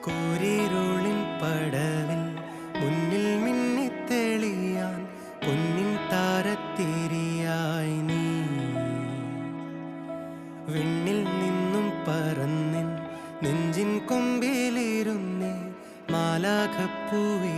കൂരിരുളിൻ പടവിൽ മുന്നിൽ മിന്നിത്തെളിയാൻ പൊന്നിൻ താരത്തിരിയായി നീ വിണ്ണിൽ നിന്നും പറന്നിൻ നെഞ്ചിൻ കൊമ്പിലിരുന്നേ മാലാഖപ്പൂവേ